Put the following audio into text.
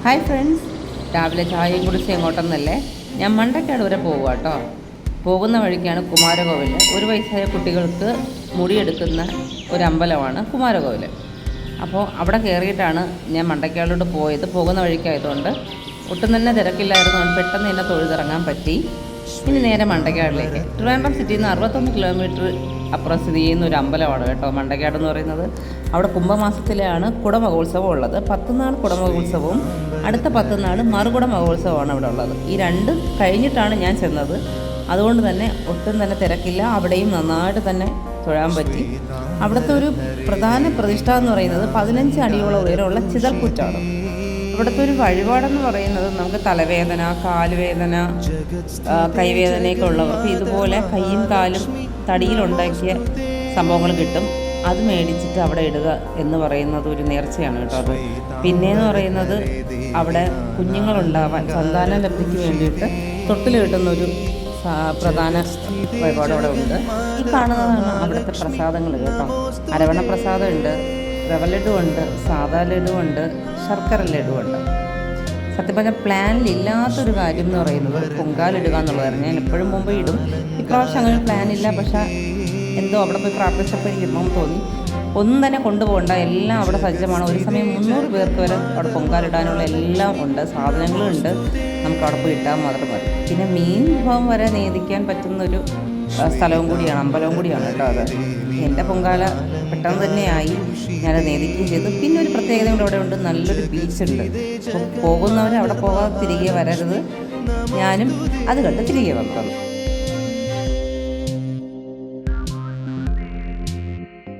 Hi friends, രാവിലെ ചായയും കുടിച്ച് എങ്ങോട്ടെന്നല്ലേ? ഞാൻ മണ്ടക്കാട് വരെ പോവുക കേട്ടോ. പോകുന്ന വഴിക്കാണ് കുമാരകോവിൽ. ഒരു വയസ്സായ കുട്ടികൾക്ക് മുടിയെടുക്കുന്ന ഒരു അമ്പലമാണ് കുമാരകോവിൽ. അപ്പോൾ അവിടെ കയറിയിട്ടാണ് ഞാൻ മണ്ടക്കാടിലോട്ട് പോയത്. പോകുന്ന വഴിക്കായതുകൊണ്ട് ഒട്ടും തന്നെ തിരക്കില്ലായിരുന്നുകൊണ്ട് പെട്ടെന്ന് തന്നെ തൊഴുതിറങ്ങാൻ പറ്റി. ഇനി നേരെ മണ്ടക്കാടിലേക്ക്. ട്രിവാൻഡ്രം സിറ്റിയിൽ നിന്ന് 61 കിലോമീറ്റർ അപ്പുറം സ്ഥിതി ചെയ്യുന്ന ഒരു അമ്പലമാണ് കേട്ടോ മണ്ടക്കാട് എന്ന് പറയുന്നത്. അവിടെ കുംഭമാസത്തിലാണ് കുടമഹോത്സവം ഉള്ളത്. 10 നാൾ കുടമഹോത്സവവും അടുത്ത 10 നാൾ മറുകുട മഹോത്സവമാണ് അവിടെ ഉള്ളത്. ഈ രണ്ട് കഴിഞ്ഞിട്ടാണ് ഞാൻ ചെന്നത്. അതുകൊണ്ട് തന്നെ ഒട്ടും തന്നെ തിരക്കില്ല. അവിടെയും നന്നായിട്ട് തന്നെ തൊഴാൻ പറ്റി. അവിടുത്തെ ഒരു പ്രധാന പ്രതിഷ്ഠ എന്ന് പറയുന്നത് 15 അടിയോളം ഉയരമുള്ള ചിതൽപുറ്റാണ്. ഇവിടുത്തെ ഒരു വഴിപാടെന്ന് പറയുന്നത് നമുക്ക് തലവേദന, കാലുവേദന, കൈവേദനയൊക്കെ ഉള്ളവർക്ക് ഇതുപോലെ കൈയും കാലും തടിയിലുണ്ടാക്കിയ സംഭവങ്ങൾ കിട്ടും. അത് മേടിച്ചിട്ട് അവിടെ ഇടുക എന്ന് പറയുന്നത് ഒരു നേർച്ചയാണ് കേട്ടോ. അത് പിന്നെയെന്ന് പറയുന്നത് അവിടെ കുഞ്ഞുങ്ങളുണ്ടാവാൻ സന്താന ലബ്ധിക്ക് വേണ്ടിയിട്ട് തൊട്ടിൽ കിട്ടുന്നൊരു പ്രധാന വഴിപാട് അവിടെ ഉണ്ട്. ഈ കാണുന്നതാണ് അവിടുത്തെ പ്രസാദങ്ങൾ കേട്ടോ. അരവണ പ്രസാദമുണ്ട്, റവ ലഡു ഉണ്ട്, സാദാ ലഡു ഉണ്ട്, ശർക്കര ലഡു ഉണ്ട്. സത്യം പറഞ്ഞാൽ പ്ലാനിലില്ലാത്തൊരു കാര്യം എന്ന് പറയുന്നത് പൊങ്കാലിടുക എന്നുള്ളതായിരുന്നു. ഞാൻ എപ്പോഴും മുമ്പ് ഇടും. ഇപ്രാവശ്യം അങ്ങനെ പ്ലാനില്ല. പക്ഷേ എന്തോ അവിടെ പോയി പ്രാർത്ഥിച്ചപ്പോൾ ഇടണം തോന്നി. ഒന്നും തന്നെ കൊണ്ടുപോകണ്ട, എല്ലാം അവിടെ സജ്ജമാണ്. ഒരു സമയം 300 പേർക്ക് വരെ അവിടെ പൊങ്കാലിടാനുള്ള എല്ലാം ഉണ്ട്, സാധനങ്ങളും ഉണ്ട്. നമുക്ക് അവിടെ പോയി ഇട്ടാൽ മാത്രം മതി. പിന്നെ മീൻ വിഭവം വരെ നേദിക്കാൻ പറ്റുന്നൊരു സ്ഥലവും കൂടിയാണ്, അമ്പലവും കൂടിയാണ് കേട്ടോ അത്. എൻ്റെ പൊങ്കാല പെട്ടെന്ന് തന്നെയായി, ഞാനത് നേദിക്കുകയും ചെയ്തു. പിന്നെ ഒരു പ്രത്യേകത കൂടെ അവിടെ ഉണ്ട്, നല്ലൊരു ബീച്ചുണ്ട്. അപ്പോൾ പോകുന്നവർ അവിടെ പോകാതെ തിരികെ വരരുത്. ഞാനും അത് കണ്ട് തിരികെ വന്നത്.